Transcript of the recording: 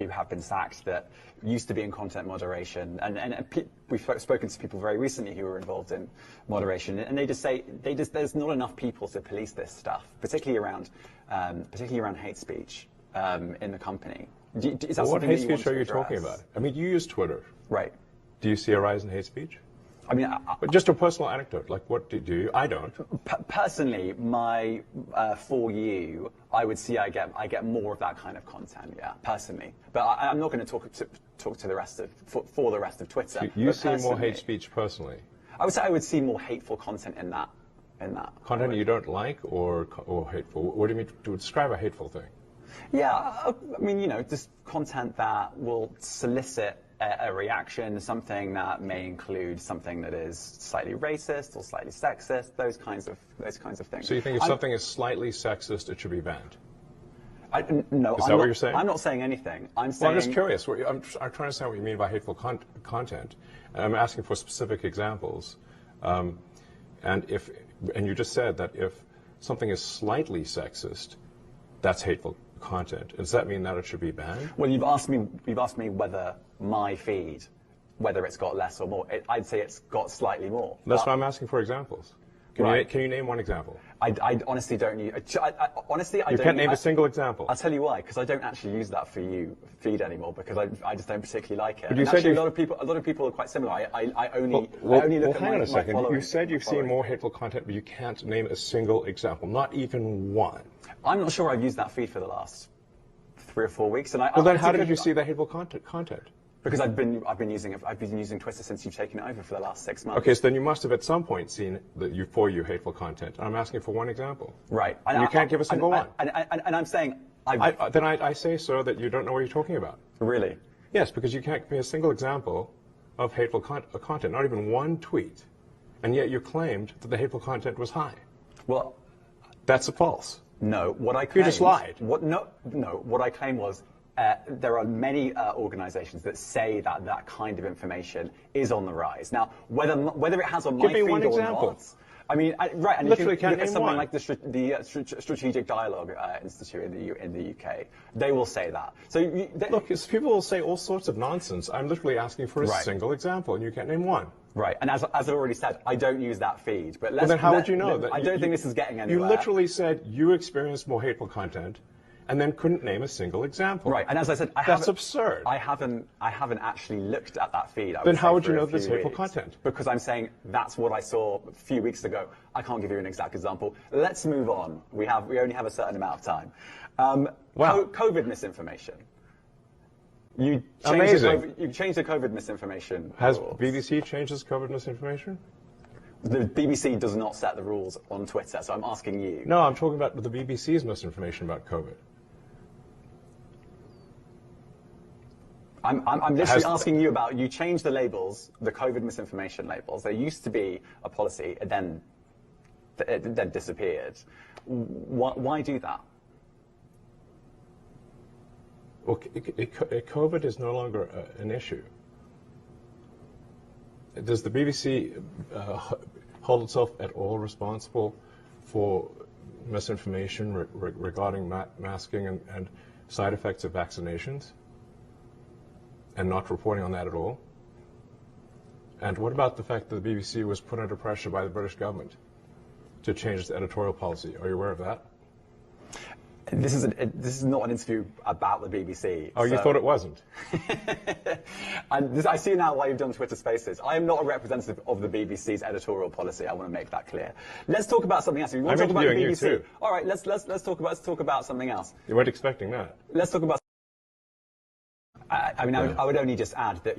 who have been sacked that used to be in content moderation, and we've spoken to people very recently who were involved in moderation, and they just say there's not enough people to police this stuff, particularly around hate speech in the company. Is that what hate speech are you talking about? I mean, you use Twitter, right? Do you see a rise in hate speech? I mean, but just a personal anecdote, like what do you? I don't. Personally, for you, I would see I get more of that kind of content, yeah, personally. But I'm not going to talk to the rest of for the rest of Twitter. So you see more hate speech personally? I would say I would see more hateful content in that. Content you don't like or hateful? What do you mean to describe a hateful thing? Yeah, I mean, just content that will solicit a reaction, something that may include something that is slightly racist or slightly sexist, those kinds of things. So you think if something is slightly sexist, it should be banned? No, is that what you're saying? I'm not saying anything. I'm just curious. I'm trying to understand what you mean by hateful content. And I'm asking for specific examples. And you just said that if something is slightly sexist, that's hateful content. Does that mean that it should be banned? Well, you've asked me whether my feed, whether it's got less or more. I'd say it's got slightly more. That's why I'm asking for examples. Can you name one example? I honestly don't. Honestly, I don't. You can't name a single example. I'll tell you why. Because I don't actually use that feed anymore. Because I just don't particularly like it. But you said actually, a lot of people are quite similar. I only look at hang on a second. You said you've seen more hateful content, but you can't name a single example, not even one. I'm not sure I've used that feed for the last 3 or 4 weeks. And then how did you see the hateful content? Because I've been using Twitter since you've taken it over for the last 6 months. Okay, so then you must have at some point seen for you hateful content. I'm asking for one example. Right. And you can't give a single one. And I'm saying then I say, sir, that you don't know what you're talking about. Really? Yes, because you can't give me a single example of hateful content, not even one tweet, and yet you claimed that the hateful content was high. Well, that's false. No, what I claimed... You just lied. What I claimed was there are many organizations that say that kind of information is on the rise. Now, whether it has on my feed or not... I mean, right, and literally if you look at something one. like the Strategic Dialogue Institute in the UK, they will say that. So look, people will say all sorts of nonsense. I'm literally asking for a single example, and you can't name one. Right, and as I've already said, I don't use that feed. But then how would you know that? I don't think this is getting anywhere. You literally said you experienced more hateful content, and then couldn't name a single example. Right, and as I said, that's absurd. I haven't actually looked at that feed. Then how would you know there's hateful content? Because I'm saying that's what I saw a few weeks ago. I can't give you an exact example. Let's move on. We only have a certain amount of time. Wow. COVID misinformation. You changed the COVID misinformation Has rules. BBC changed its COVID misinformation? The BBC does not set the rules on Twitter, so I'm asking you. No, I'm talking about the BBC's misinformation about COVID. I'm literally asking you about, you changed the labels, the COVID misinformation labels. There used to be a policy, and then it disappeared. Why do that? Well, COVID is no longer an issue. Does the BBC hold itself at all responsible for misinformation regarding masking and side effects of vaccinations, and not reporting on that at all? And what about the fact that the BBC was put under pressure by the British government to change its editorial policy? Are you aware of that? This is not an interview about the BBC. Oh, you thought it wasn't? And I see now why you've done Twitter Spaces. I am not a representative of the BBC's editorial policy. I want to make that clear. Let's talk about something else. You want to talk about the BBC? You too. All right, let's talk about something else. You weren't expecting that. Let's talk about. I mean, I would only just add that.